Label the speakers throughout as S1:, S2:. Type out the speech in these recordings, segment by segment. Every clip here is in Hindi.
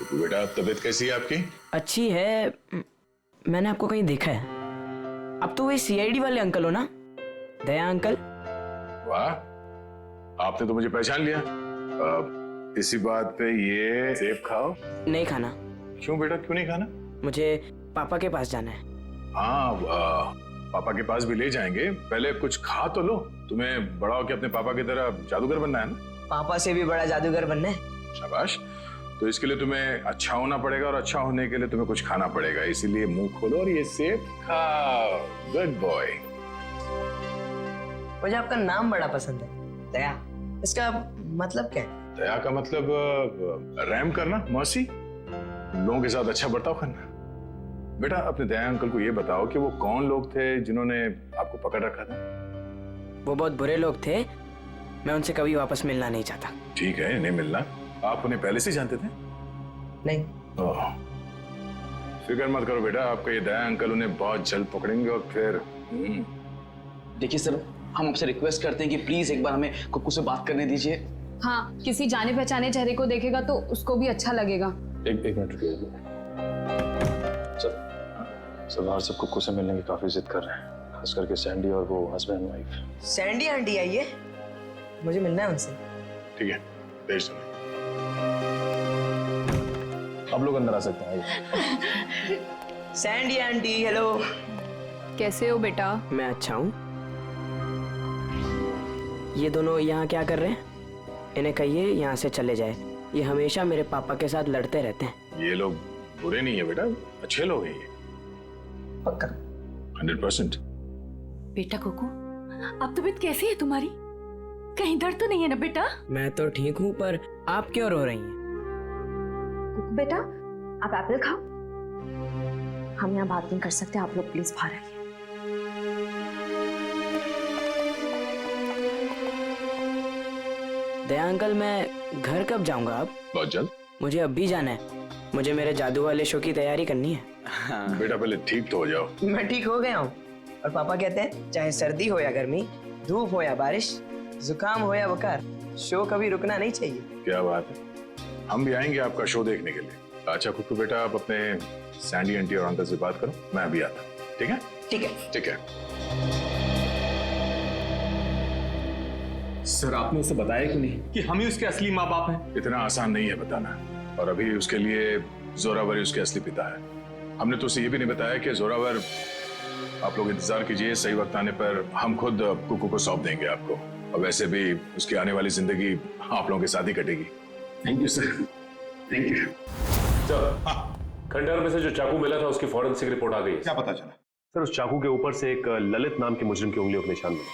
S1: तो बेटा तबीयत कैसी है आपकी?
S2: अच्छी है। मैंने आपको कहीं देखा है। अब तो वही सीआईडी वाले अंकल हो ना, दया अंकल?
S1: वाह, आपने तो मुझे पहचान लिया। इसी बात पे ये सेब खाओ।
S2: नहीं खाना।
S1: क्यों बेटा, क्यों नहीं खाना?
S2: मुझे पापा के पास जाना है।
S1: हाँ, पापा के पास भी ले जाएंगे, पहले कुछ खा तो लो। तुम्हें बड़ा होकर अपने पापा की तरह जादूगर बनना है ना?
S2: पापा से भी बड़ा जादूगर बनना है।
S1: शाबाश। तो इसके लिए तुम्हें अच्छा होना पड़ेगा, और अच्छा होने के लिए तुम्हें कुछ खाना पड़ेगा। इसीलिए मुंह खोलो और ये सेब खाओ। Good boy.
S2: मुझे आपका नाम बड़ा पसंद है, दया। इसका मतलब क्या है?
S1: दया का मतलब रहम करना, मर्सी, लोगों के साथ अच्छा बर्ताव करना। बेटा अपने दया अंकल को ये बताओ कि वो कौन लोग थे जिन्होंने आपको पकड़ रखा था?
S2: वो बहुत बुरे लोग थे, मैं उनसे कभी वापस मिलना नहीं चाहता।
S1: ठीक है, नहीं मिलना। आप उन्हें पहले से जानते थे?
S2: नहीं।
S1: ओह, फिक्र मत करो बेटा, आपका ये दया अंकल उन्हें बहुत जल्द पकड़ेंगे और फिर
S3: देखिए सर, हम आपसे रिक्वेस्ट करते हैं कि प्लीज एक बार हमें कुक्कू से बात करने दीजिए।
S4: हाँ, किसी जाने पहचाने चेहरे को देखेगा तो उसको भी अच्छा लगेगा।
S5: एक मिनट रुकिए सर। सरदार सब कुक्कू से मिलने की काफी जिद कर रहे हैं, खास करके सैंडी और वो हस्बैंड वाइफ।
S2: सैंडी आंटी आई है, मुझे मिलना है उनसे।
S1: ठीक है, भेज दो।
S5: आप लोग अंदर आ सकते हैं।
S2: Sandy aunty, hello.
S4: कैसे हो बेटा?
S2: मैं अच्छा हूँ। ये दोनों यहाँ क्या कर रहे हैं? इन्हें कहिए यहाँ से चले जाए। ये हमेशा मेरे पापा के साथ लड़ते रहते हैं।
S1: ये लोग बुरे नहीं है बेटा, अच्छे लोग हैं ये।
S2: पक्का?
S1: 100%।
S6: बेटा कुकू, अब तबीयत कैसी है तुम्हारी? कहीं दर्द तो नहीं है ना बेटा?
S2: मैं तो ठीक हूँ, पर आप क्यों रो रही हैं?
S7: कुकू बेटा, आप एप्पल खाओ। हम यहाँ बात नहीं कर सकते, आप लोग प्लीज बाहर आइए।
S2: दया अंकल, मैं घर कब जाऊंगा? अब
S1: बहुत जल्द।
S2: मुझे अभी जाना है, मुझे मेरे जादू वाले शो की तैयारी करनी है।
S1: बेटा पहले ठीक तो हो जाओ।
S2: मैं ठीक हो गया हूँ, और पापा कहते हैं चाहे सर्दी हो या गर्मी, धूप हो या बारिश, जुकाम हो या बुखार, शो कभी रुकना नहीं चाहिए।
S1: क्या बात है, हम भी आएंगे आपका शो देखने के लिए। अच्छा कुक्कू बेटा, आप अपने सैंडी आंटी और अंकल से बात करो, मैं अभी आता हूँ। ठीक है?
S2: ठीक है।
S1: ठीक है।
S8: सर, आपने उसे बताया कि नहीं कि हम ही उसके असली माँ बाप हैं?
S1: इतना आसान नहीं है बताना, और अभी उसके लिए जोरावर ही उसके असली पिता है। हमने तो उसे ये भी नहीं बताया कि जोरावर, आप लोग इंतजार कीजिए, सही वक्त आने पर हम खुद कुक्कू को सौंप देंगे आपको। और वैसे भी उसकी आने वाली जिंदगी आप लोगों के साथ ही कटेगी।
S8: Thank you sir, thank you.
S5: खंडहर में से जो चाकू मिला था उसकी फॉरेंसिक रिपोर्ट आ गई है।
S8: क्या पता चला?
S5: सर, उस चाकू के ऊपर से एक ललित नाम के मुजरिम की उंगलियों के निशान मिले,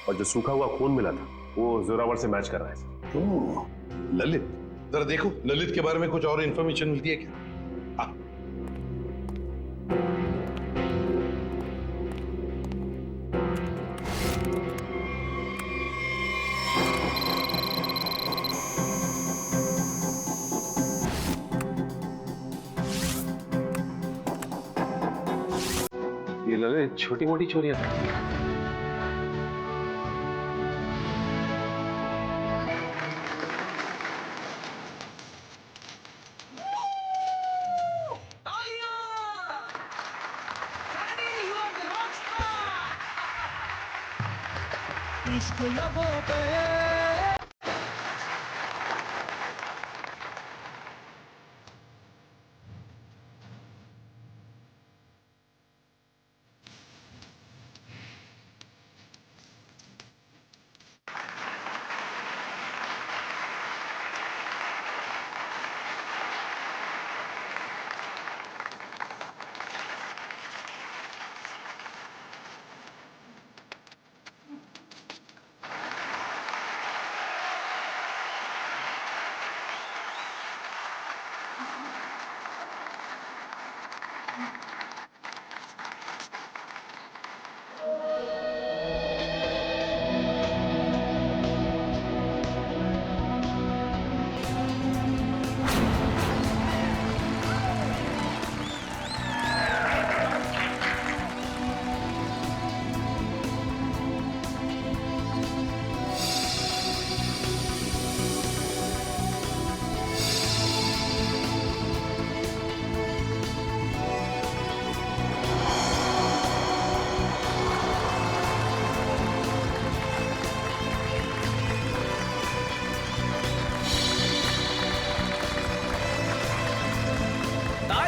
S5: और जो सूखा हुआ खून मिला था वो जोरावर से मैच कर रहा है सर।
S9: ओह, ललित, जरा देखो ललित के बारे में कुछ और इन्फॉर्मेशन मिलती है क्या? हाँ।
S5: ये ललित छोटी मोटी चोरियां करती है।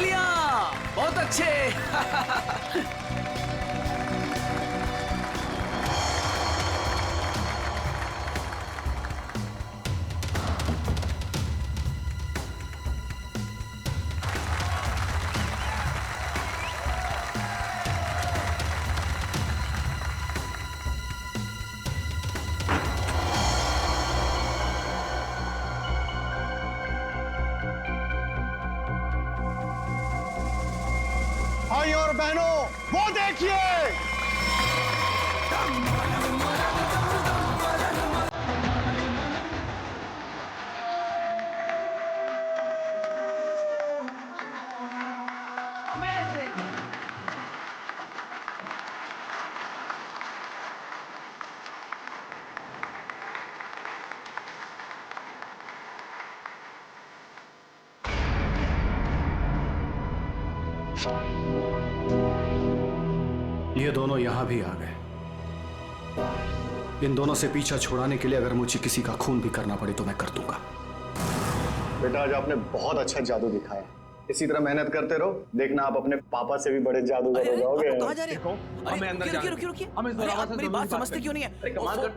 S3: तालियां, बहुत अच्छे।
S10: भाई और बहनों, वो देखिए
S11: ये दोनों यहां भी आ गए। इन दोनों से पीछा छुड़ाने के लिए अगर मुझे किसी का खून भी करना पड़े तो मैं कर दूंगा।
S10: बेटा, आज आपने बहुत अच्छा जादू दिखाया। इसी तरह मेहनत करते रहो, देखना आप अपने पापा से भी बड़े जादूगर हो जाओगे।
S3: कहाँ जा रहे हो? हमें अंदर रुकिए। आप मेरी बात समझते क्यों नहीं है?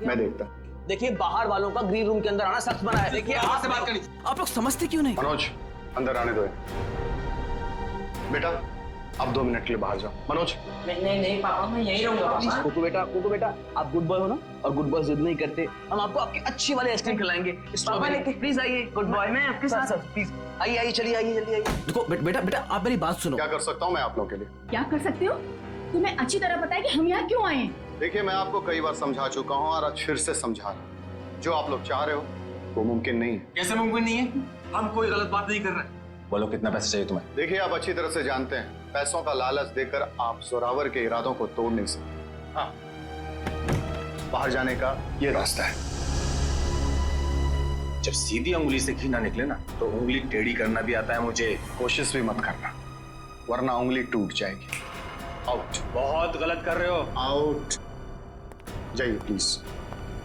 S10: मैं देखता।
S3: देखिए, बाहर वालों का ग्रीन रूम के अंदर आना सख्त बना है। देखिए, आपसे बात करनी, आप लोग समझते क्यों नहीं?
S10: मनोज, अंदर आने दो। बेटा, आप 2 मिनट के लिए बाहर जाओ। मनोज,
S2: नहीं पापा, मैं यही रहूंगा।
S3: कुकू बेटा, आप गुड बॉय हो ना, और गुड बॉय जिद नहीं करते। हम आपको आपकी अच्छी वाली आइसक्रीम खिलाएंगे। प्लीज आइए, गुड बॉय। मैं आपके साथ प्लीज आइए, चलिए आइए, जल्दी आइए। देखो बेटा, आप मेरी बात सुनो।
S10: क्या कर सकता हूँ मैं आप लोगों के लिए?
S6: क्या कर सकते हो? तुम्हें अच्छी तरह पता है कि हम यहाँ क्यों आए हैं।
S10: देखिए, मैं आपको कई बार समझा चुका हूँ और आज फिर से समझा रहा हूँ। जो आप लोग चाह रहे हो वो मुमकिन नहीं है।
S8: कैसे मुमकिन नहीं है? हम कोई गलत बात नहीं कर रहे।
S5: बोलो कितना पैसा चाहिए तुम्हें?
S10: देखिए, आप अच्छी तरह से जानते हैं, पैसों का लालच देकर आप जोरावर के इरादों को तोड़ नहीं सकते। हाँ, बाहर जाने का ये रास्ता है।
S5: जब सीधी उंगली से घी ना निकले ना तो उंगली टेढ़ी करना भी आता है मुझे।
S10: कोशिश भी मत करना, वरना उंगली टूट जाएगी। आउट।
S8: बहुत गलत कर रहे हो।
S10: आउट। जाइए प्लीज।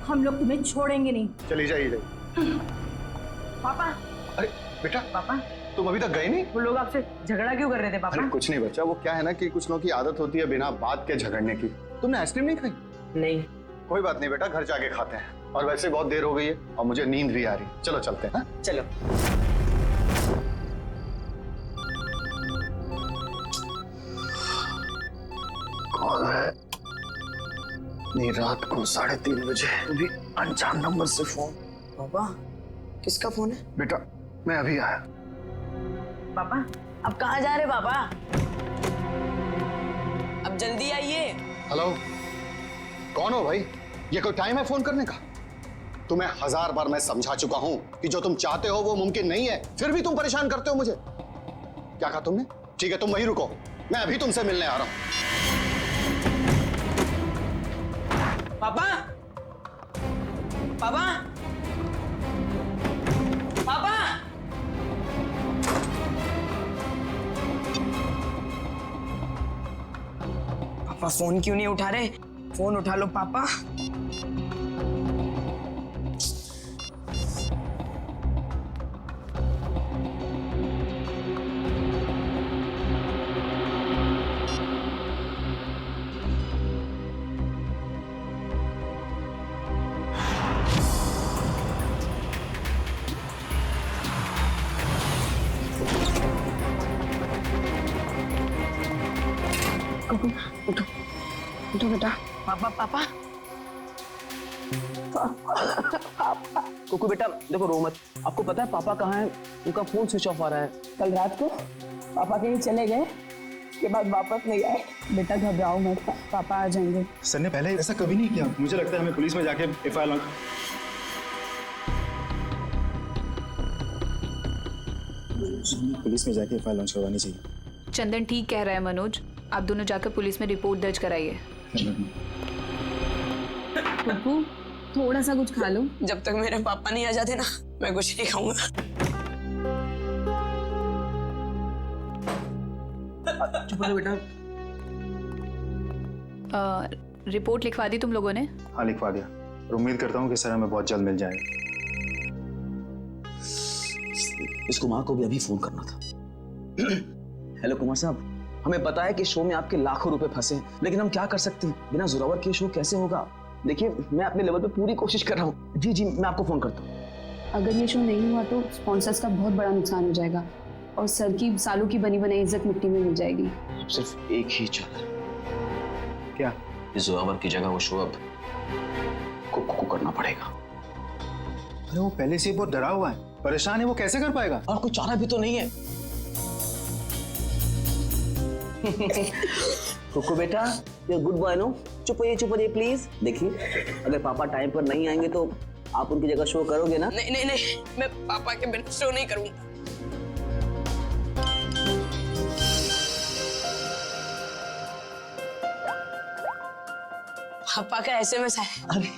S6: हम लोग तुम्हें छोड़ेंगे नहीं।
S10: चलिए जाइए।
S2: पापा।
S10: अरे बेटा,
S2: पापा,
S10: तुम अभी तक गए नहीं?
S2: वो लोग आपसे झगड़ा क्यों कर रहे थे पापा?
S10: अरे कुछ नहीं बच्चा, वो क्या है ना कि कुछ लोगों की आदत होती है बिना बात के झगड़ने की। तुमने आइसक्रीम नहीं खाई?
S2: नहीं।
S10: कोई बात नहीं बेटा, घर जाके खाते हैं। और वैसे बहुत देर हो गई है और मुझे नींद भी आ रही। चलो चलते हैं।
S2: चलो।
S10: कौन है? नहीं, रात को 3:30 बजे भी अनजान नंबर से फोन।
S2: पापा, किसका फोन है?
S10: बेटा, मैं अभी आया।
S2: पापा, अब कहाँ जा रहे पापा? अब जल्दी आइए।
S10: हेलो, कौन हो भाई? ये कोई टाइम है फोन करने का? तुम्हें 1000 बार मैं समझा चुका हूं कि जो तुम चाहते हो वो मुमकिन नहीं है, फिर भी तुम परेशान करते हो मुझे। क्या कहा तुमने? ठीक है, तुम वहीं रुको, मैं अभी तुमसे मिलने आ रहा हूं।
S2: पापा, पापा, पापा, पापा फोन क्यों नहीं उठा रहे? फोन उठा लो पापा। उठो, उठो बेटा। पापा, पापा,
S3: कुकू बेटा, देखो रो मत। आपको पता है पापा कहाँ है? उनका फोन स्विच ऑफ आ रहा है।
S2: कल रात को पापा कहीं चले गए, के बाद वापस नहीं आए। बेटा घबराओ मत, पापा आ जाएंगे।
S5: सर ने पहले ऐसा कभी नहीं किया। मुझे लगता है हमें पुलिस में जाके FIR लॉन्च करवानी चाहिए।
S4: चंदन ठीक कह रहा है मनोज, आप दोनों जाकर पुलिस में रिपोर्ट दर्ज कराइए। पप्पू, थोड़ा सा कुछ खा लो।
S2: जब तक मेरे पापा नहीं आ जाते ना, मैं कुछ नहीं खाऊंगा।
S3: चुप रहो बेटा।
S4: रिपोर्ट लिखवा दी तुम लोगों ने?
S5: हाँ, लिखवा दिया और उम्मीद करता हूँ कि सर हमें बहुत जल्द मिल जाएगा।
S3: इसको माँ को भी अभी फोन करना था। हेलो कुमार साहब, हमें पता है कि शो में आपके लाखों रुपए फंसे हैं, लेकिन हम क्या कर सकते हैं? बिना जोरावर के शो कैसे होगा? देखिए, मैं अपने लेवल पे पूरी कोशिश कर रहा हूँ। जी जी, मैं आपको फोन करता हूँ।
S4: अगर ये शो नहीं हुआ तो स्पॉन्सर्स का बहुत बड़ा नुकसान हो जाएगा और सर की सालों की बनी बनाई इज्जत मिट्टी में मिल जाएगी।
S3: सिर्फ एक ही चादर।
S11: क्या?
S3: इस जोरावर की जगह वो शो अब कुकू को करना पड़ेगा।
S11: अरे वो पहले से बहुत डरा हुआ है, परेशान है, वो कैसे कर पाएगा?
S3: और कोई चारा भी तो नहीं है। कुकू बेटा, ये गुड बॉय नो, चुप होइए प्लीज। देखिए, अगर पापा टाइम पर नहीं आएंगे तो आप उनकी जगह शो करोगे ना?
S2: नहीं नहीं नहीं, मैं पापा के बिना शो नहीं करूंगा। पापा का एसएमएस है।
S3: अरे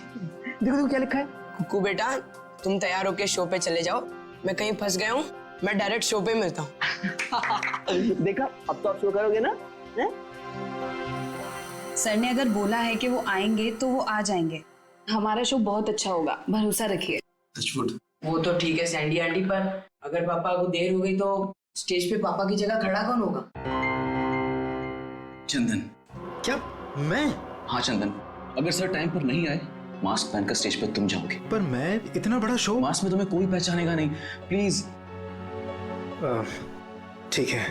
S3: देखो देखो क्या लिखा है।
S2: कुकू बेटा, तुम तैयार होके शो पे चले जाओ, मैं कहीं फंस गया हूँ, मैं डायरेक्ट शो पे मिलता हूँ।
S3: देखा, अब तो आप शो करोगे ना?
S4: सर ने अगर बोला है कि वो आएंगे तो वो आ जाएंगे। हमारा शो बहुत अच्छा होगा, भरोसा रखिए।
S2: वो तो ठीक है सैंडी आंटी, पर अगर पापा को देर हो गई तो स्टेज पे पापा की जगह खड़ा कौन होगा?
S3: चंदन।
S11: क्या? मैं?
S3: हाँ चंदन, अगर सर टाइम पर नहीं आए, मास्क पहनकर स्टेज पर तुम जाओगे।
S11: पर मैं इतना बड़ा शो।
S3: मास्क में तुम्हें कोई पहचानेगा नहीं, प्लीज।
S11: ठीक है।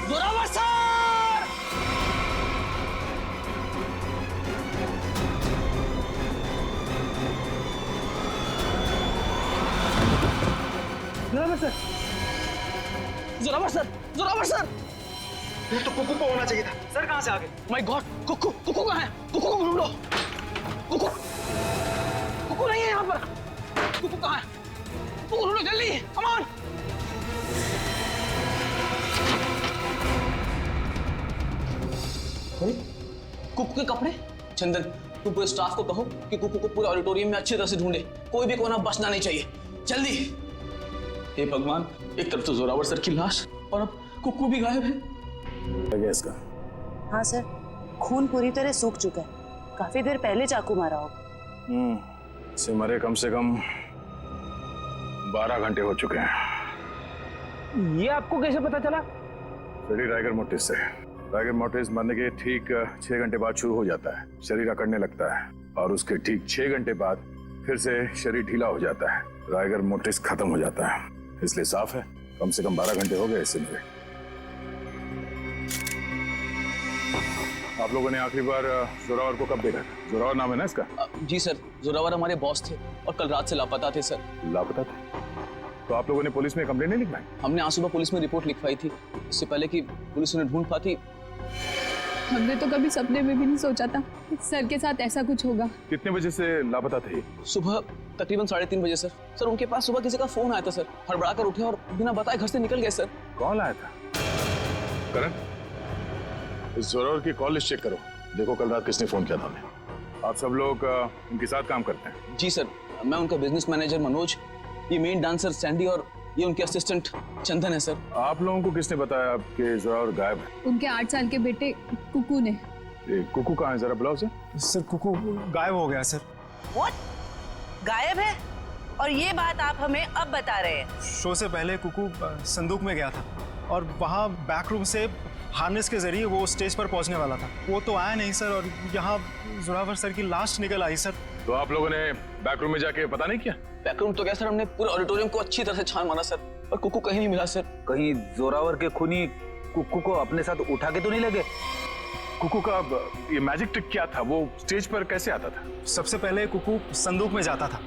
S3: Zorawar sir! Zorawar sir! Zorawar sir! Zorawar sir!
S11: ये तो कुकू को होना चाहिए था। सर कहाँ से आ गए?
S3: माय गॉड, कुकू कुकू कहाँ है? कुकू को ढूंढो। कुकू कुकू नहीं है यहाँ पर। कुकू कहाँ है? कुकू ढूंढो जल्दी, कम ऑन। कुकू के कपड़े? चंदन, तुम पूरे स्टाफ को कहो कि कुकू को पूरे ऑडिटोरियम में अच्छी तरह से ढूंढे, कोई भी कोना बचना नहीं चाहिए, जल्दी। हे भगवान, एक तरफ तो जोरावर सर की लाश और अब कुकू भी गायब है।
S1: क्या इसका?
S12: हाँ सर, खून पूरी तरह सूख चुका है, काफी देर पहले चाकू मारा होगा।
S1: इसे मरे कम से कम 12 घंटे हो चुके हैं।
S3: ये आपको कैसे पता चला?
S1: शरीर राइगर मोटिस से। राइगर मोटिस मरने के ठीक 6 घंटे बाद शुरू हो जाता है, शरीर अकड़ने लगता है और उसके ठीक 6 घंटे बाद फिर से शरीर ढीला हो जाता है, राइगर मोटिस खत्म हो जाता है। इसलिए साफ है कम से कम 12 घंटे हो गए इससे मरे। आप लोगों ने आखिरी बार जोरावर को कब देखा? जोरावर नाम है ना इसका?
S3: जी सर, जोरावर हमारे बॉस थे और कल रात से लापता थे सर।
S1: लापता थे? तो आप लोगों ने पुलिस में कंप्लेंट नहीं लिखवाई?
S3: हमने आज सुबह पुलिस में रिपोर्ट लिखवाई थी, इससे पहले कि पुलिस उन्हें ढूंढ पाती।
S4: हमने तो कभी सपने में भी नहीं सोचा था कि सर के साथ ऐसा कुछ होगा।
S1: कितने बजे से लापता थे?
S3: सुबह तकरीबन 3:30 बजे सर। सर उनके पास सुबह किसी का फोन आया था सर, हड़बड़ा कर उठे और बिना बताए घर से निकल गए सर।
S1: कौन आया था? करण, इस जोरावर की कॉल लिस्ट चेक करो, देखो कल रात किसने फोन किया था हमें। आप सब लोग उनके साथ काम करते हैं?
S3: जी सर, मैं उनका बिजनेस मैनेजर मनोज, ये मेन डांसर सैंडी और ये उनके असिस्टेंट चंदन है सर।
S1: आप लोगों को किसने बताया कि जोरावर गायब है?
S4: उनके 8 साल के बेटे कुकू ने।
S1: कुकू कहाँ है, जरा बुलाओ उसे।
S11: सर कुकू गायब हो गया सर।
S12: व्हाट? गायब है? और ये बात आप हमें अब बता रहे हैं?
S11: शो से पहले कुकू संदूक में गया था और वहाँ बैक रूम से हार्नेस के जरिए वो स्टेज पर पहुंचने वाला था। वो तो आया नहीं सर और यहाँ जोरावर सर की लाश निकल आई सर।
S1: तो आप लोगों ने बैक रूम में जाके पता नहीं किया?
S3: बैक रूम तो क्या सर, हमने पूरे ऑडिटोरियम को अच्छी तरह से छान मारा सर, और कुकू कहीं नहीं मिला सर।
S8: कहीं जोरावर के खूनी कुकू को अपने साथ उठा के तो नहीं लगे?
S1: कुकू का ये मैजिक ट्रिक क्या था? वो स्टेज पर कैसे आता था?
S11: सबसे पहले कुकू संदूक में जाता था,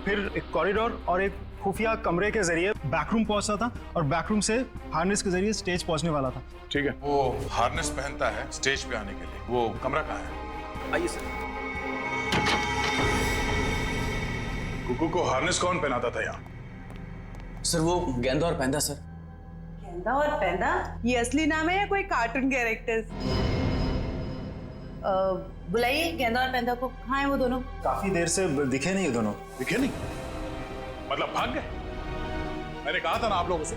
S11: फिर एक कॉरिडोर और एक खुफिया कमरे के जरिए बैकरूम पहुंचता था और बैकरूम से हार्नेस के जरिए स्टेज पहुंचने वाला था।
S1: ठीक है,
S9: वो हार्नेस पहनता है स्टेज पे आने के लिए, वो कमरा कहाँ है?
S3: आइए सर।
S1: कुकू को हार्नेस कौन पहनाता था यहाँ?
S3: सर वो गेंदा और पैंदा सर।
S12: गेंदा और पैंदा? ये असली नाम है या कोई कार्टून कैरेक्टर्स? बुलाइए गेंदा और पैंदा को, कहाँ है वो दोनों?
S11: काफी देर से दिखे नहीं दोनों।
S1: दिखे नहीं? मतलब भाग गए? मैंने कहा था ना आप लोगों से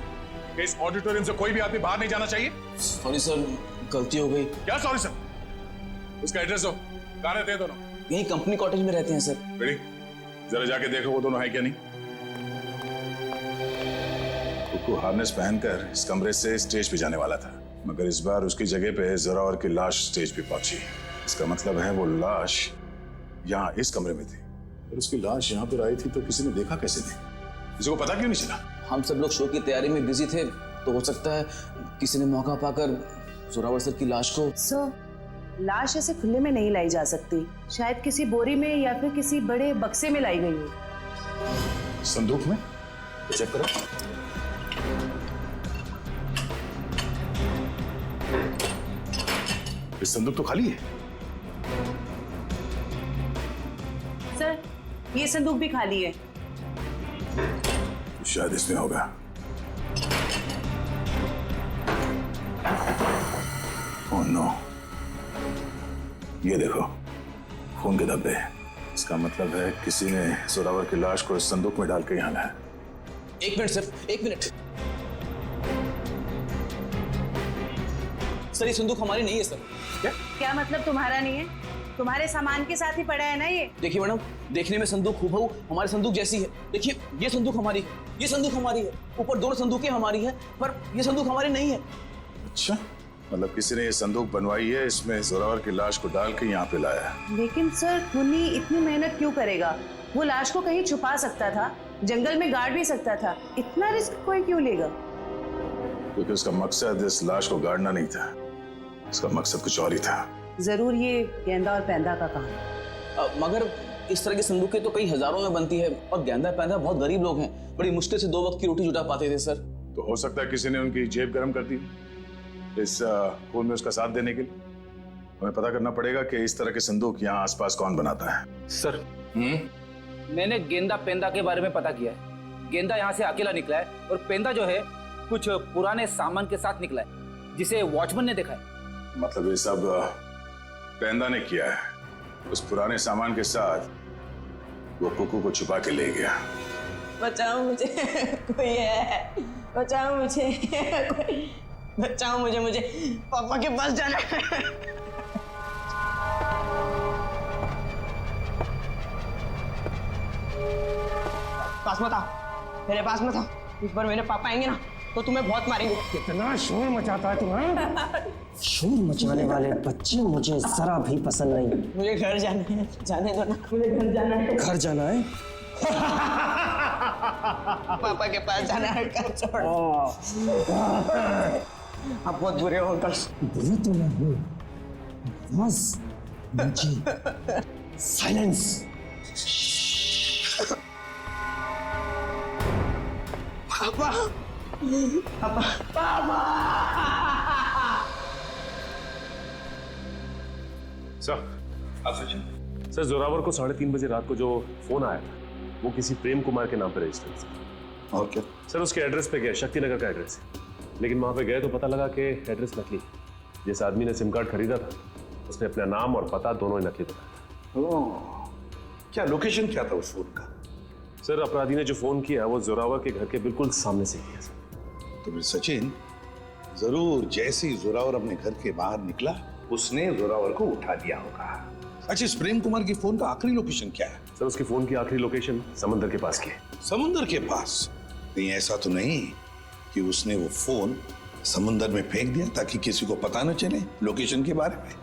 S1: कि इस ऑडिटोरियम से कोई भी आदमी बाहर नहीं जाना चाहिए।
S3: सॉरी सर, गलती हो गई।
S1: क्या सॉरी सर? उसका एड्रेस दो, कहाँ रहते हैं दोनों?
S3: यही कंपनी कॉटेज में रहते हैं सर।
S1: रेडी, जरा जाके देखो वो दोनों है क्या नहीं। कुकू हार्नेस पहनकर इस कमरे से स्टेज पे जाने वाला था, मगर इस बार उसकी जगह पे जोरावर की लाश स्टेज पे पहुंची। इसका मतलब है वो लाश यहाँ इस कमरे में थी, और उसकी लाश यहाँ पर आई थी तो किसी ने देखा कैसे नहीं? किसी को पता क्यों नहीं चला?
S3: हम सब लोग शो की तैयारी में बिजी थे, तो हो सकता है किसी ने मौका पाकर जोरावर सर की लाश को।
S12: सर, लाश ऐसे खुले में नहीं लाई जा सकती, शायद किसी बोरी में या फिर किसी बड़े बक्से में लाई गई हो।
S1: संदूक में? चेक करो। इस संदूक तो खाली है।
S12: सर, ये संदूक भी खाली है।
S1: शायद इसमें होगा। ओह नो, ये देखो खून के धब्बे। इसका मतलब है किसी ने जोरावर की लाश को इस संदूक में डाल के यहाँ लाया।
S3: एक मिनट सर, एक मिनट। सर ये संदूक हमारी नहीं है सर।
S12: क्या मतलब तुम्हारा नहीं है? तुम्हारे सामान के साथ ही पड़ा है ना ये।
S3: देखिए मैडम, देखने में संदूक हूबहू हमारे संदूक जैसी है। देखिए ये संदूक हमारी है, ये संदूक हमारी है, ऊपर दोनों संदूकें हमारी है, पर ये संदूक हमारी नहीं है।
S1: अच्छा, मतलब किसी ने ये संदूक बनवाई है, इसमें जोरावर की लाश को डाल के यहाँ पे लाया है।
S12: लेकिन सर, खूनी इतनी मेहनत क्यों करेगा? वो लाश को कहीं छुपा सकता था, जंगल में गाड़ भी सकता था, इतना रिस्क कोई क्यों लेगा?
S1: क्योंकि उसका मकसद इस लाश को गाड़ना नहीं था, उसका मकसद कुछ और ही था।
S12: जरूर ये गेंदा और पैंदा का काम है।
S3: मगर इस तरह की संदूकें तो कई हजारों में बनती है, और गेंदा पैंदा बहुत गरीब लोग हैं, बड़ी मुश्किल से 2 वक्त की रोटी जुटा पाते थे सर।
S1: तो हो सकता है किसी ने उनकी जेब गर्म कर दी इस खून में उसका साथ देने के लिए। हमें पता करना पड़ेगा कि इस तरह के संदूक यहाँ आसपास कौन बनाता है।
S8: सर, मैंने गेंदा पेंदा के बारे में पता किया है। गेंदा यहाँ से अकेला निकला है, और पेंदा जो है कुछ पुराने सामान के साथ निकला है, जिसे वॉचमैन ने देखा है।
S1: मतलब ये सब पेंदा ने किया है, उस पुराने सामान के साथ वो कुकू को छुपा के ले गया।
S2: बचाओ मुझे, कोई है, बचाओ मुझे, बचाओ मुझे, मुझे पापा के पास जाना है। पास मत आओ, मेरे पास मत आओ। इस बार मेरे पापा आएंगे ना तो तुम्हें बहुत मारेंगे।
S13: कितना शोर मचाता है तुम्हारा। शोर मचाने वाले बच्चे मुझे जरा भी पसंद नहीं।
S2: मुझे घर जाना है, जाने दो ना, मुझे घर जाना है। घर
S13: जाना है?
S2: पापा के पास जाना है, घर छोड़। आप बहुत बुरे हो अंकल।
S13: बुरे तो मैं हूँ, बस मुझे साइलेंस।
S2: पापा, पापा, पापा।
S5: सर जोरावर को 3:30 बजे रात को जो फोन आया था वो किसी प्रेम कुमार के नाम पर रजिस्टर्ड था।
S9: और क्या?
S5: सर उसके एड्रेस पे गए, शक्ति नगर का एड्रेस है, लेकिन वहां पे गए तो पता लगा कि एड्रेस नकली। जिस आदमी ने सिम कार्ड खरीदा था उसने अपना नाम और पता दोनों ही नकली बताया था।
S9: क्या लोकेशन क्या था उस फोन का?
S5: सर अपराधी ने जो फोन किया वो जोरावर के घर के बिल्कुल सामने से किया सर।
S9: तो फिर सचिन जरूर जैसे ही जोरावर अपने घर के बाहर निकला उसने जोरावर को उठा दिया होगा। अच्छा, इस प्रेम कुमार की फोन का आखिरी लोकेशन क्या है?
S5: सर उसके फोन की आखिरी लोकेशन समुद्र के पास की है।
S9: समुद्र के पास? नहीं, ऐसा तो नहीं कि उसने वो फोन समुद्र में फेंक दिया ताकि किसी को पता न चले लोकेशन के बारे में।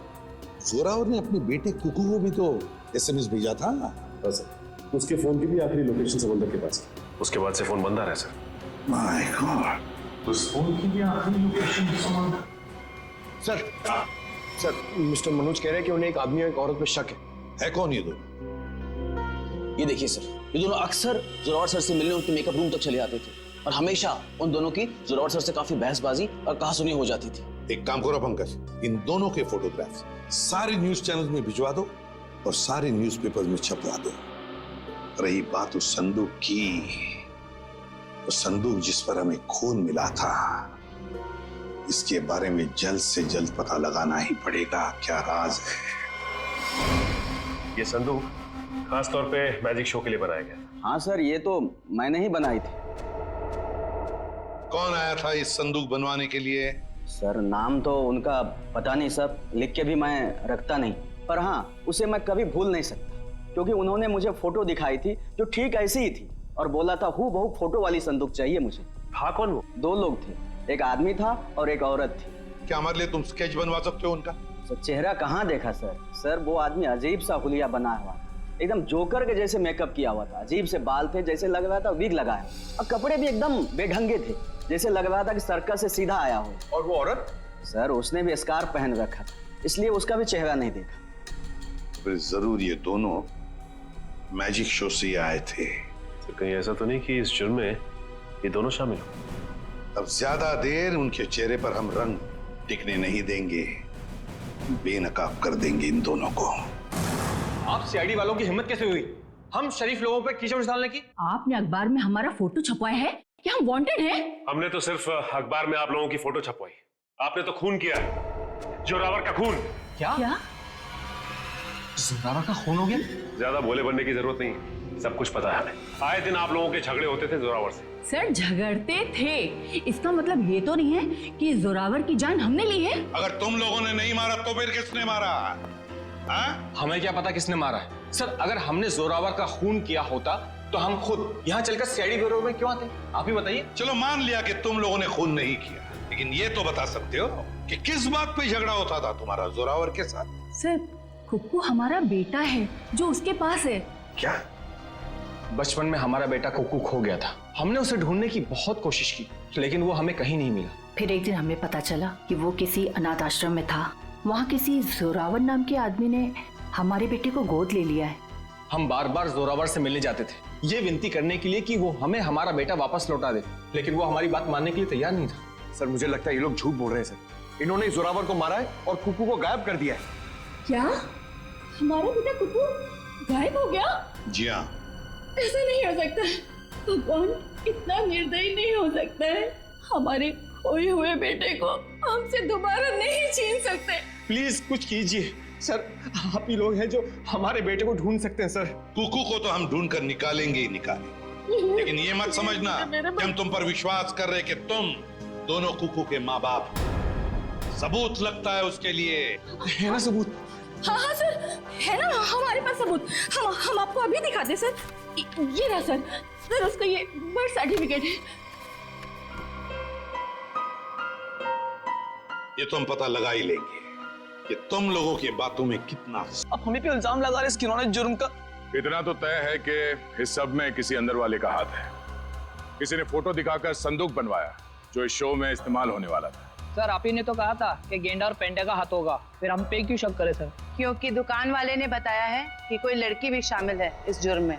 S9: जोरावर ने अपने बेटे कुकू को भी तो SMS भेजा था।
S5: सर उसके फोन की भी आखिरी लोकेशन समुद्र के पास की। उसके बाद से फोन बंद आ रहा है सर।
S9: माय गॉड, उस फोन की भी आखिरी लोकेशन समुद्र।
S10: सर मिस्टर मनोज कह रहे हैं कि उन्हें एक आदमी और एक औरत पे शक है।
S9: कौन ये दो?
S3: ये देखिए सर, ये दोनों अक्सर जोरावर सर से मिलने उनके मेकअप रूम तक चले आते थे और हमेशा उन दोनों की जोरावर सर से काफी बहसबाजी और कहासुनी हो जाती थी।
S9: एक काम करो पंकज, इन दोनों के फोटोग्राफ्स सारे न्यूज चैनल में भिजवा दो और सारे न्यूज़पेपर में छपवा दो। रही बात उस संदूक की, वो संदूक जिस पर हमें खून मिला था, इसके बारे में जल्द से जल्द पता लगाना ही पड़ेगा क्या राज है।
S5: ये संदूक खास तौर पे मैजिक शो के लिए बनाया गया।
S3: हाँ सर, ये तो मैंने ही बनाई थी।
S9: कौन आया था इस संदूक बनवाने के लिए?
S3: सर नाम तो उनका पता नहीं सर, लिख के भी मैं रखता नहीं, पर हाँ उसे मैं कभी भूल नहीं सकता क्योंकि उन्होंने मुझे फोटो दिखाई थी जो ठीक ऐसी ही थी और बोला था हूबहू फोटो वाली संदूक चाहिए मुझे।
S5: था कौन वो?
S3: 2 लोग थे, एक आदमी था और एक औरत थी।
S9: क्या हमारे लिए तुम स्केच बनवा सकते हो उनका?
S3: सर चेहरा कहाँ देखा सर? सर वो आदमी अजीब सा हुलिया बना हुआ था, एकदम जोकर के जैसे मेकअप किया हुआ था। अजीब से बाल थे, जैसे लग रहा था विग लगाया, और कपड़े भी एकदम बेढंगे थे, जैसे लग रहा था कि सर्कस से सीधा आया हो।
S10: और वो औरत?
S3: सर उसने भी स्कार्फ पहन रखा था, इसलिए उसका भी चेहरा नहीं देखा।
S9: फिर जरूर ये दोनों मैजिक शो से आए थे।
S5: तो कहीं ऐसा तो नहीं कि इस जुर्म में ये दोनों शामिल हो?
S9: अब ज्यादा देर उनके चेहरे पर हम रंग टिकने नहीं देंगे, बेनकाब कर देंगे इन दोनों को।
S10: आप CID वालों की हिम्मत कैसे हुई हम शरीफ लोगों पर कीचड़ डालने की?
S6: आपने अखबार में हमारा फोटो छपवाया है कि हम वांटेड हैं?
S5: हमने तो सिर्फ अखबार में आप लोगों की फोटो छपवाई, आपने तो खून किया, जोरावर का खून।
S10: क्या? जोरावर का खून हो गया?
S5: ज्यादा भोले बनने की जरूरत नहीं, सब कुछ पता है हमें। आए दिन आप लोगों के झगड़े होते थे जोरावर से।
S6: सर झगड़ते थे, इसका मतलब ये तो नहीं है कि जोरावर की जान हमने ली है।
S9: अगर तुम लोगों ने नहीं मारा तो फिर किसने मारा?
S10: हमें क्या पता किसने मारा है? सर अगर हमने जोरावर का खून किया होता तो हम खुद यहाँ चलकर CID ब्यूरो में क्यों आते? आप ही बताइए।
S9: चलो मान लिया कि तुम लोगों ने खून नहीं किया, लेकिन ये तो बता सकते हो कि किस बात पे झगड़ा होता था तुम्हारा जोरावर के साथ?
S6: सर कुक्कू हमारा बेटा है जो उसके पास है।
S10: क्या? बचपन में हमारा बेटा कुक्कू खो गया था, हमने उसे ढूंढने की बहुत कोशिश की लेकिन वो हमें कहीं नहीं मिला।
S6: फिर एक दिन हमें पता चला कि वो किसी अनाथ आश्रम में था। वहाँ किसी जोरावर नाम के आदमी ने हमारे बेटे को गोद ले लिया है।
S10: हम बार बार जोरावर से मिलने जाते थे, ये विनती करने के लिए कि वो हमें हमारा बेटा वापस लौटा दे, लेकिन वो हमारी बात मानने के लिए तैयार नहीं था।
S13: सर मुझे लगता है ये लोग झूठ बोल रहे हैं सर, इन्होंने जोरावर को मारा है और कुक्कू को गायब कर दिया है।
S6: क्या हमारा बेटा कुक्कू गायब हो गया?
S9: जी हाँ।
S6: ऐसा नहीं हो सकता, भगवान इतना निर्दयी नहीं हो सकता है। हमारे खोए हुए बेटे को हमसे दोबारा नहीं छीन सकते।
S10: प्लीज कुछ कीजिए,
S11: सर आप ही लोग हैं जो हमारे बेटे को ढूंढ सकते हैं सर।
S9: कुकू को तो हम ढूंढ कर निकालेंगे ही निकालेंगे, लेकिन ये मत समझना कि हम तुम पर विश्वास कर रहे कि तुम दोनों कुकू के माँ बाप। सबूत लगता है उसके लिए।
S11: है ना सबूत?
S14: हाँ हाँ सर, है ना हमारे पास सबूत। हम आपको अभी दिखाते सर। ये रहा सर, सर उसका ये बर्थ सर्टिफिकेट है।
S9: ये तुम पता लगा ही लेंगे कि तुम लोगों की बातों में कितना।
S11: अब हमें पे इल्जाम लगा रहे किन्होंने जुर्म का।
S1: इतना तो तय है कि इस सब में किसी अंदर वाले का हाथ है। किसी ने फोटो दिखाकर संदूक बनवाया जो इस शो में इस्तेमाल होने वाला था।
S15: सर आप ही ने तो कहा था कि गेंडा और पेंडा का हाथ होगा, फिर हम पे क्यों शक करें सर?
S12: क्योंकि दुकान वाले ने बताया है कि कोई लड़की भी शामिल है इस जुर्म में।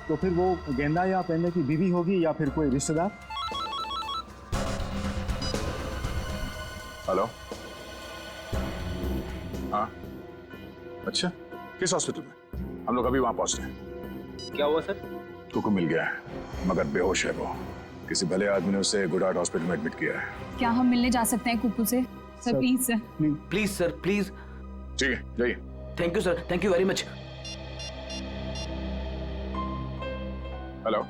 S11: तो फिर वो गेंदा या पेंडे की बीवी होगी या फिर कोई रिश्तेदार।
S1: हेलो, हाँ अच्छा, किस हॉस्पिटल में? हम लोग अभी वहां पहुंचते हैं।
S8: क्या हुआ सर?
S1: कुकू मिल गया है मगर बेहोश है वो। किसी भले आदमी ने उसे गुड हार्ट हॉस्पिटल में एडमिट किया है।
S4: क्या हम मिलने जा सकते हैं कुकू से? Sir please sir.
S3: Please sir please.
S1: ठीक है जाइए।
S3: Thank you sir, thank you very much.
S1: Hello,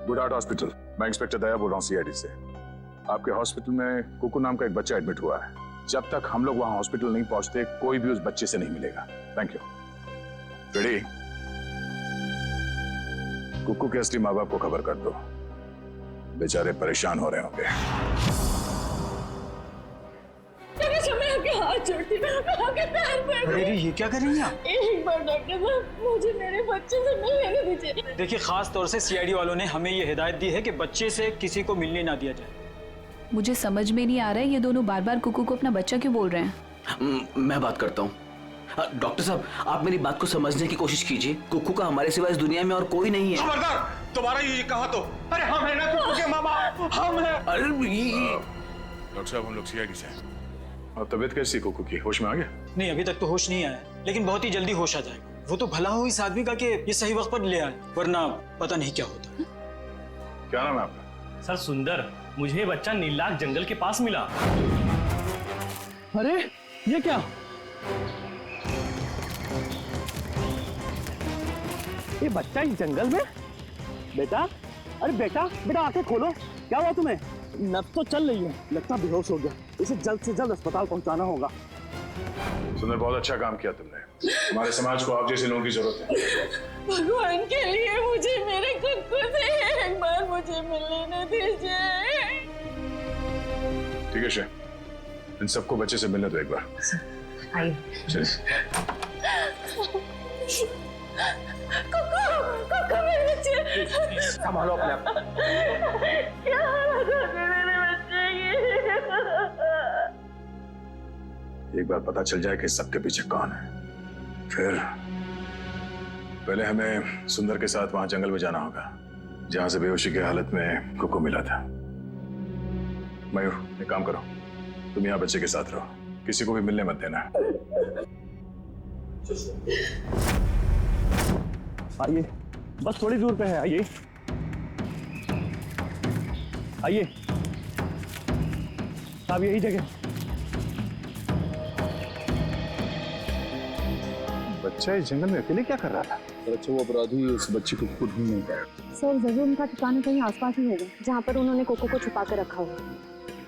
S1: good heart hospital, मैं इंस्पेक्टर दया बोल रहा हूँ सीआईडी से। आपके हॉस्पिटल में कुकू नाम का एक बच्चा एडमिट हुआ है। जब तक हम लोग वहां हॉस्पिटल नहीं पहुंचते कोई भी उस बच्चे से नहीं मिलेगा। Thank you. रेडी? कुकू के असली माँ बाप को खबर कर दो, बेचारे परेशान हो रहे होंगे।
S14: हाथ जोड़ती हूँ, आपके पैर पड़ गए।
S11: ये क्या कर रही हैं आप?
S14: एक बार डॉक्टर साहब मुझे मेरे बच्चे से मिलने दीजिए।
S16: देखिए खास तौर से सीआईडी वालों ने हमें ये हिदायत दी है कि बच्चे से किसी को मिलने ना दिया जाए।
S4: मुझे समझ में नहीं आ रहा है ये दोनों बार बार कुकू को अपना बच्चा क्यों बोल रहे हैं।
S3: मैं बात करता हूँ। डॉक्टर साहब आप मेरी बात को समझने की कोशिश कीजिए। कुकू का हमारे सिवा इस दुनिया में और कोई नहीं है।
S11: खबरदार, तुम्हारा ये कहा तो। अरे हम है ना कुकू के माँ बाप, हम है।
S3: अरे
S1: डॉक्टर साहब हम लोग सीआईडी से हैं। और तबीयत कैसी कुकू की? होश में आ गया?
S16: नहीं अभी तक तो होश नहीं आया, लेकिन बहुत ही जल्दी होश आ जाएगा। वो तो भला हो इस आदमी का कि ये सही वक्त पर ले आए, वरना पता नहीं क्या होता।
S1: क्या नाम है आपका?
S17: सर सुंदर, मुझे ये बच्चा नीलाग जंगल के पास मिला।
S16: अरे ये क्या?
S17: ये बच्चा इस जंगल में? बेटा, अरे बेटा बेटा आंखें खोलो, क्या हुआ तुम्हें? नब्ज तो चल रही है, लगता बेहोश हो गया। इसे जल्द से जल्द अस्पताल पहुंचाना होगा।
S1: सुंदर बहुत अच्छा काम किया तुमने। हमारे समाज को आप जैसे लोगों की जरूरत है।
S14: भगवान के लिए मुझे मेरे कुकू से एक बार मुझे मिलने दीजिए।
S1: ठीक है शे, इन सबको बच्चे से मिलने दो एक बार।
S7: आइए।
S14: कुकू मेरे बच्चे।
S11: संभालो अपने आप।
S14: क्या हालत है मेरे बच्चे की?
S1: एक बार पता चल जाए कि सबके पीछे कौन है, फिर पहले हमें सुंदर के साथ वहां जंगल में जाना होगा जहां से बेहोशी की हालत में कुकू मिला था। मयूर एक काम करो, तुम यहाँ बच्चे के साथ रहो, किसी को भी मिलने मत देना।
S17: आइए, बस थोड़ी दूर पे है, आइए आइए साहब, यही जगह।
S1: बच्चा इस जंगल में अकेले क्या कर रहा था? अच्छा वो अपराधी उस बच्चे को ढूंढ नहीं पाया।
S7: सर जरूर उनका ठिकाना कहीं आसपास ही होगा जहाँ पर उन्होंने कोको को छुपा कर रखा होगा।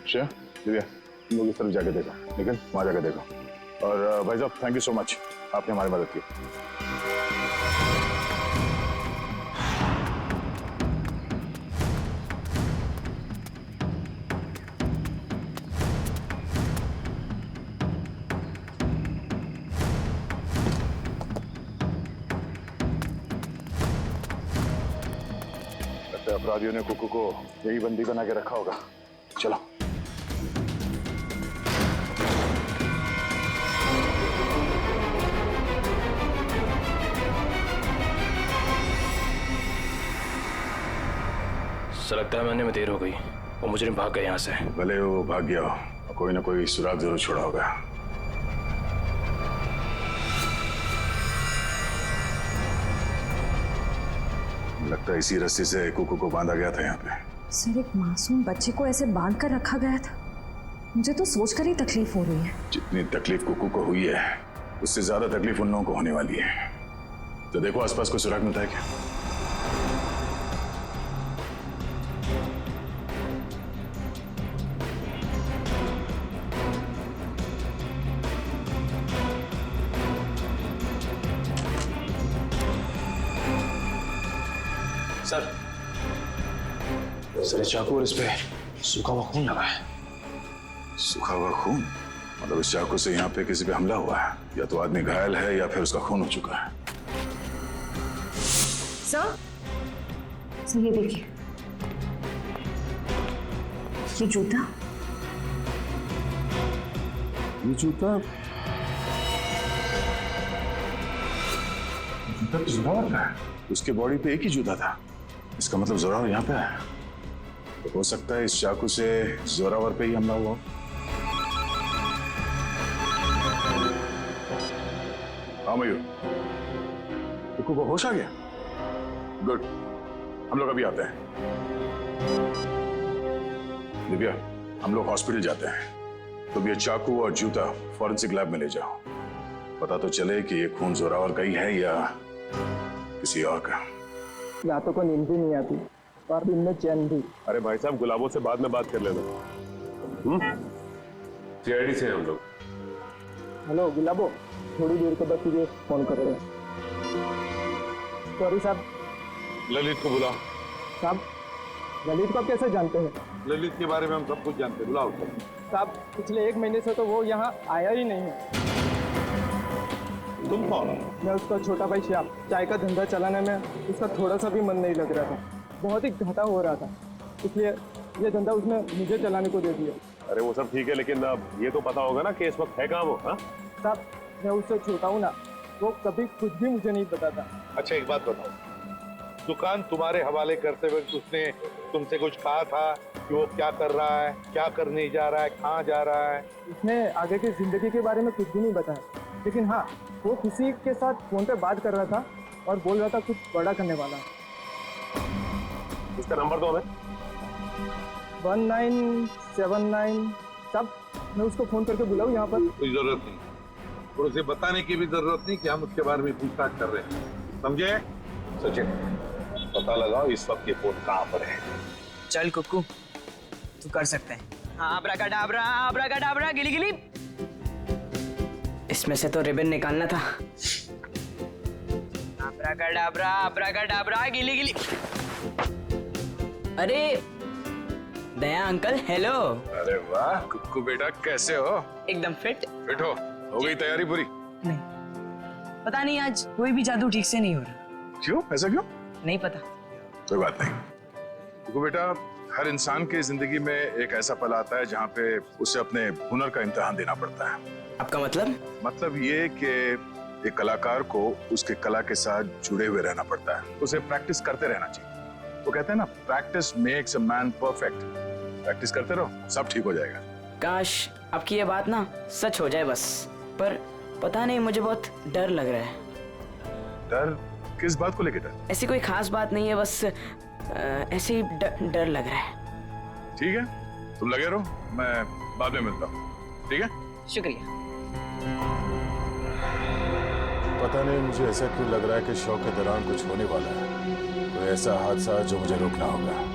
S1: अच्छा दिव्या, तुम लोग इस तरफ जाके देखो, लेकिन वहां जाके देखो। और भाई साहब थैंक यू सो मच, आपने हमारी मदद की। अपराधियों ने कुकू को यही बंदी बना के रखा होगा। चलो।
S17: लगता है मैंने में देर हो गई और मुझे भाग गए यहाँ से।
S1: भले वो भाग गया हो, कोई ना कोई सुराग जरूर छोड़ा होगा। लगता है इसी रस्सी से कुकू को बांधा गया था यहाँ पे।
S7: सर एक मासूम बच्चे को ऐसे बांध कर रखा गया था, मुझे तो सोचकर ही तकलीफ हो रही है।
S1: जितनी तकलीफ कुकू को हुई है उससे ज्यादा तकलीफ उन लोगों को होने वाली है। तो देखो आसपास कोई सुराग मिलता है क्या?
S10: सर चाकू और इस पे सूखा हुआ खून लगा है।
S1: सूखा हुआ खून? मतलब इस चाकू से यहाँ पे किसी पे हमला हुआ है, या तो आदमी घायल है या फिर उसका खून हो चुका है।
S4: सर ये देखिए, ये जूता,
S1: जूता तो जोरावर का है। उसके बॉडी पे एक ही जूता था, इसका मतलब जोरावर यहाँ पे है। तो हो सकता है इस चाकू से जोरावर पे ही हमला हुआ। हाँ मयूर, कुकू को होश आ गया? गुड, हम लोग अभी आते हैं। दिव्या, हम लोग हॉस्पिटल जाते हैं। तुम ये चाकू और जूता फॉरेंसिक लैब में ले जाओ, पता तो चले कि ये खून जोरावर का ही है या किसी और का।
S17: रातों को नींद भी नहीं आती और दिन में चैन भी।
S5: अरे भाई साहब, गुलाबों से बाद में बात कर लेना। सीआईडी से हम लोग।
S17: हेलो गुलाबो, थोड़ी देर के बाद तुझे फोन कर रहे हैं। सॉरी साहब।
S9: ललित को बुलाओ।
S17: साहब, ललित को आप कैसे जानते हैं?
S9: ललित के बारे में हम सब कुछ जानते हैं, बुलाओ।
S17: साहब, पिछले 1 महीने से तो वो यहाँ आया ही नहीं है।
S9: तुम कौन?
S17: मैं उसका छोटा भाई श्याम। चाय का धंधा चलाने में उसका थोड़ा सा भी मन नहीं लग रहा था, बहुत ही घाटा हो रहा था, इसलिए ये धंधा उसने मुझे चलाने को दे दिया।
S5: अरे वो सब ठीक है, लेकिन अब ये तो पता होगा ना कि इस वक्त है कहाँ वो? हाँ
S17: साहब, मैं उससे छोटा हूँ ना, वो कभी खुद भी मुझे नहीं बताता।
S9: अच्छा एक बात बताओ, दुकान तुम्हारे हवाले करते वक्त उसने तुमसे कुछ कहा था कि वो क्या कर रहा है, क्या करने जा रहा है, कहाँ जा रहा है?
S17: उसने आगे की जिंदगी के बारे में कुछ भी नहीं बताया, लेकिन हाँ, वो किसी के साथ फोन पे बात कर रहा था और बोल रहा था कुछ बड़ा करने वाला।
S5: इसका नंबर दो हमें।
S17: 1979। साहब, मैं उसको फोन करके बुलाऊं यहाँ पर?
S9: कोई जरूरत नहीं, और उसे बताने की भी जरूरत नहीं कि हम उसके बारे में पूछताछ कर रहे हैं, समझे? सचिन, पता लगाओ इस वक्त ये फोन कहाँ पर है।
S2: चल कुक्कू, तू कर सकते हैं। आब्राकाडाब्रा, आब्राकाडाब्रा, गिली गिली। इसमें से तो रिबन निकालना था। आब्राकाडाब्रा, आब्राकाडाब्रा, गिली गिली। अरे दया अंकल, हेलो।
S1: अरे वाह कुक्कू बेटा, कैसे हो?
S2: एकदम फिट।
S1: फिट हो गई तैयारी पूरी?
S2: नहीं, पता नहीं आज कोई भी जादू ठीक से नहीं हो रहा।
S1: क्यों? ऐसा क्यों?
S2: नहीं पता।
S1: कोई बात नहीं कुक्कू बेटा, हर इंसान की जिंदगी में एक ऐसा पल आता है जहाँ पे उसे अपने हुनर का इम्तिहान देना पड़ता है।
S2: आपका मतलब?
S1: मतलब ये कि एक कलाकार को उसके कला के साथ जुड़े हुए रहना पड़ता है, उसे प्रैक्टिस करते रहना चाहिए। तो कहते हैं ना, practice makes a man perfect. Practice करते रहो, सब ठीक हो जाएगा।
S2: काश आपकी ये बात ना सच हो जाए बस, पर पता नहीं, मुझे बहुत डर लग रहा है।
S1: डर? किस बात को लेकर डर?
S2: ऐसी कोई खास बात नहीं है, बस ऐसे ही डर लग रहा है।
S1: ठीक है, तुम लगे रहो, मैं बाद में मिलता हूँ। ठीक है,
S2: शुक्रिया।
S1: पता नहीं मुझे ऐसा क्यों लग रहा है कि शो के दौरान कुछ होने वाला है, कोई ऐसा हादसा जो मुझे रोकना होगा।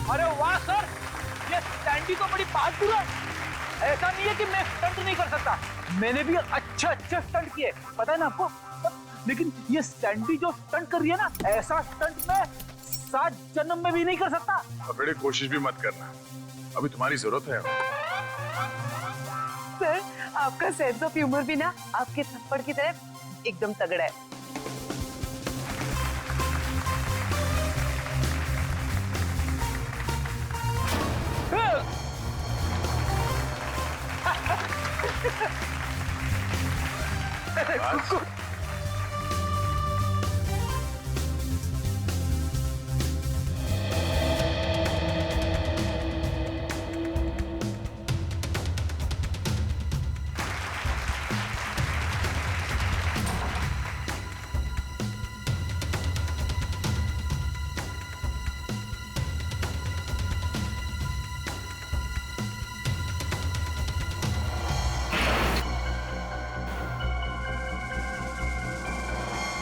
S8: अरे वाह सर, ये सैंडी तो बड़ी बहादुर है। ऐसा नहीं है कि मैं स्टंट नहीं कर सकता, मैंने भी अच्छे अच्छे स्टंट किए, पता है ना आपको। लेकिन ये सैंडी जो स्टंट कर रही है ना, ऐसा स्टंट मैं 7 जन्म में भी नहीं कर सकता।
S1: अब बड़ी कोशिश भी मत करना, अभी तुम्हारी जरूरत है।
S12: सर, आपका सेंस ऑफ ह्यूमर भी ना आपके थप्पड़ की तरह एकदम तगड़ा है।
S8: कुकू।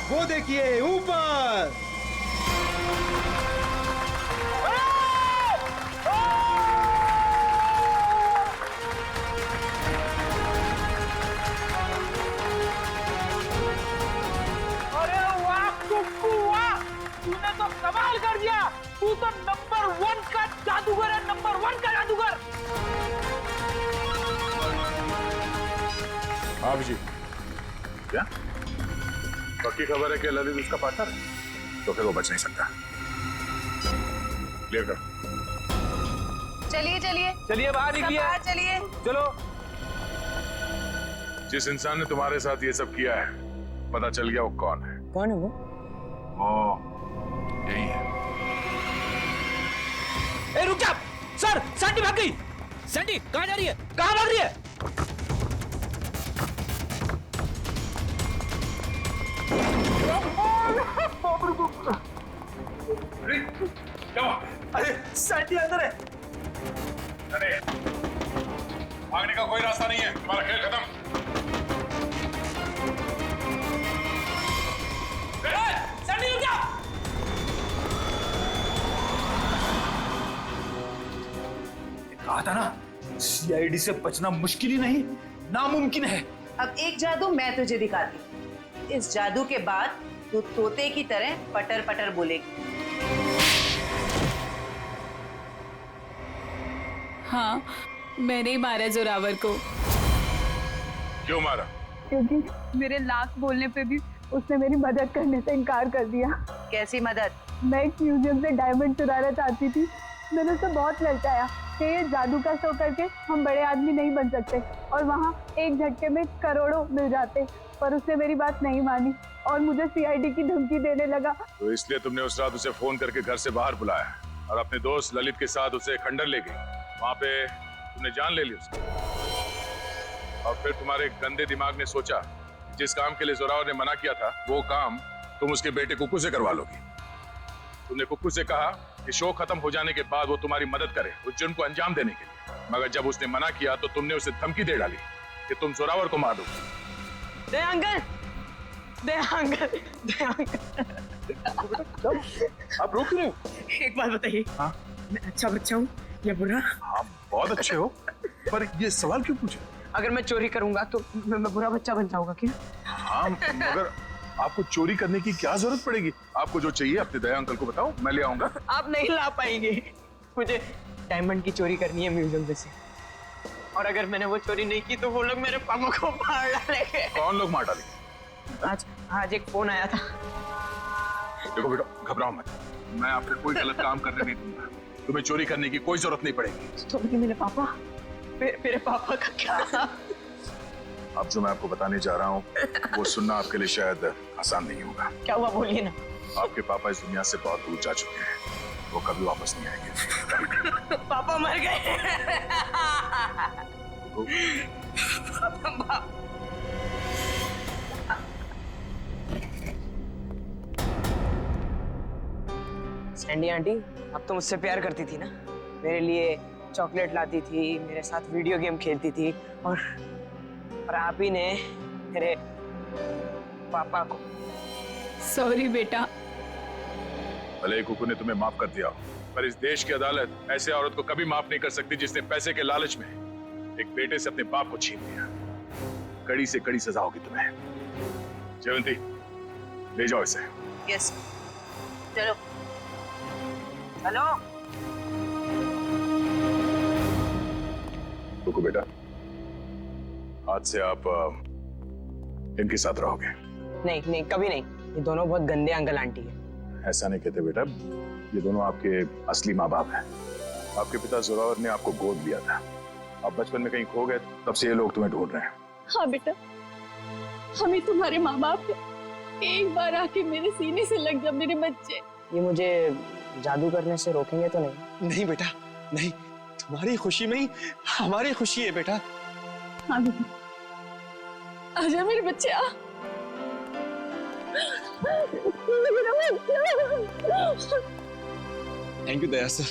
S11: वो देखिए ऊपर।
S8: अरे वाह कुकू वाह, तूने तो कमाल कर दिया। तू तो नंबर 1 का जादूगर है, नंबर 1 का जादूगर।
S1: हाँ जी, क्या पक्की खबर है कि ललित उसका पार्टनर है? तो फिर वो बच नहीं सकता। क्लियर कर।
S12: चलिए चलिए
S8: चलिए बाहर
S12: सब
S8: निकलिए।
S12: बाहर चलिए।
S8: चलो।
S1: जिस इंसान ने तुम्हारे साथ ये सब किया है, पता चल गया वो कौन है?
S2: कौन है वो?
S1: यही है।
S8: ए रुक जा सर, सैंडी भाग गई। सैंडी कहाँ जा रही है? कहाँ भाग रही है?
S1: अरे
S8: सैंडी अंदर है।
S1: अरे भागने का कोई रास्ता नहीं है, तुम्हारा खेल खत्म।
S8: सैंडी रुक जा। कहा था ना, सीआईडी से बचना मुश्किल ही नहीं, नामुमकिन है।
S12: अब एक जादू मैं तुझे दिखाती हूँ। इस जादू के बाद तू तोते की तरह पटर पटर बोलेगी।
S4: हाँ, मैंने ही मारा जोरावर को।
S1: क्यों मारा?
S4: क्योंकि मेरे लाख बोलने पे भी उसने मेरी मदद करने से इनकार कर दिया।
S12: कैसी मदद?
S4: मैं एक म्यूजियम से डायमंड चुराना चाहती थी। मैंने उसे बहुत ललचाया कि ये जादू का शो करके हम बड़े आदमी नहीं बन सकते और वहाँ एक झटके में करोड़ों मिल जाते, पर उसने मेरी बात नहीं मानी और मुझे सीआईडी की धमकी देने लगा।
S1: तो इसलिए तुमने उस रात उसे फोन करके घर से बाहर बुलाया और अपने दोस्त ललित के साथ उसे खंडर ले गई। वहां पे तुमने जान ले ली उसकी और फिर तुम्हारे गंदे दिमाग ने सोचा जिस काम के लिए जोरावर ने मना किया था वो काम तुम उसके बेटे कुकू से करवा लोगी। तुमने कुकू से कहा कि शो खत्म हो जाने के बाद वो तुम्हारी मदद करे उस जुर्म को अंजाम देने के लिए, मगर जब उसने मना किया तो तुमने उसे धमकी दे डाली कि तुम जोरावर को मार दोगे।
S2: दे अंकल, दे अंकल, दे अंकल।
S1: आप रोक रहे हो?
S2: एक बात बताइए,
S1: हाँ?
S2: मैं अच्छा बच्चा हूँ या बुरा?
S1: आप बहुत अच्छे हो, पर ये सवाल क्यों पूछे?
S2: अगर मैं चोरी करूंगा तो मैं बुरा बच्चा बन जाऊंगा क्या?
S1: हाँ, मगर आपको चोरी करने की क्या जरूरत पड़ेगी? आपको जो चाहिए अपने दया अंकल को बताओ, मैं ले आऊंगा।
S2: आप नहीं ला पाएंगे। मुझे डायमंड की चोरी करनी है म्यूजियम में से, और अगर मैंने वो चोरी नहीं की तो वो लोग मेरे पापा को मार डालेंगे।
S1: कौन लोग मार डालेंगे?
S2: आज एक फोन आया था।
S1: देखो बेटा, घबराओ मत, मैं आपसे कोई गलत काम करने नहीं दूंगा। तुम्हें चोरी करने की कोई जरूरत नहीं पड़ेगी।
S2: तो मेरे पापा, मेरे पापा का क्या?
S1: अब जो मैं आपको बताने जा रहा हूँ वो सुनना आपके लिए शायद आसान नहीं होगा।
S2: क्या हुआ, बोलिए ना।
S1: आपके पापा इस दुनिया से बहुत दूर जा चुके हैं, वो कभी वापस नहीं आएंगे।
S2: पापा मर गए। सैंडी आंटी, अब तो मुझसे प्यार करती थी ना, मेरे लिए चॉकलेट लाती थी, मेरे साथ वीडियो गेम खेलती थी, और आप ही ने मेरे पापा को।
S4: सॉरी बेटा।
S1: भले ही कुकू ने तुम्हें माफ कर दिया, पर इस देश की अदालत ऐसे औरत को कभी माफ नहीं कर सकती जिसने पैसे के लालच में एक बेटे से अपने बाप को छीन लिया। कड़ी से कड़ी सजा होगी तुम्हें। जयवंती, ले जाओ इसे।
S12: यस, चलो। हेलो
S1: कुकू बेटा, आज से आप इनके साथ रहोगे।
S2: नहीं नहीं, कभी नहीं। ये दोनों बहुत गंदे अंकल आंटी है।
S1: ऐसा नहीं कहते बेटा, ये दोनों आपके असली माँ बाप हैं। आपके पिता जोरावर ने आपको गोद लिया था, आप बचपन में कहीं खो गए, तब से ये लोग तुम्हें ढूंढ रहे हैं।
S14: हाँ बेटा, हम ही तुम्हारे माँ बाप हैं। एक बार आके मेरे सीने से लग जा मेरे बच्चे।
S2: ये मुझे जादू करने से रोकेंगे तो नहीं?
S11: नहीं बेटा, नहीं, तुम्हारी खुशी में ही हमारी खुशी है बेटा।
S14: हाँ बेटा, आजा मेरे बच्चे, आ।
S11: थैंक यू दया सर,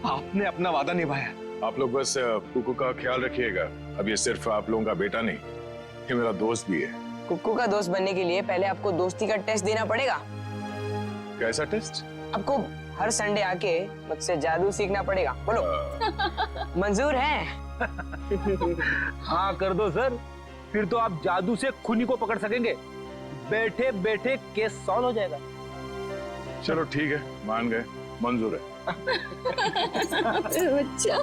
S11: आपने अपना वादा निभाया।
S1: आप लोग बस कुकू का ख्याल रखिएगा। अब ये सिर्फ आप लोगों का बेटा नहीं, ये मेरा दोस्त भी है।
S2: कुक्कू का दोस्त बनने के लिए पहले आपको दोस्ती का टेस्ट देना पड़ेगा।
S1: कैसा टेस्ट?
S2: आपको हर संडे आके मुझसे जादू सीखना पड़ेगा। बोलो मंजूर है?
S8: हाँ कर दो सर, फिर तो आप जादू से खूनी को पकड़ सकेंगे। बैठे बैठे केस सॉल्व हो जाएगा।
S1: चलो ठीक है, मान गए, मंजूर है।
S14: बच्चा।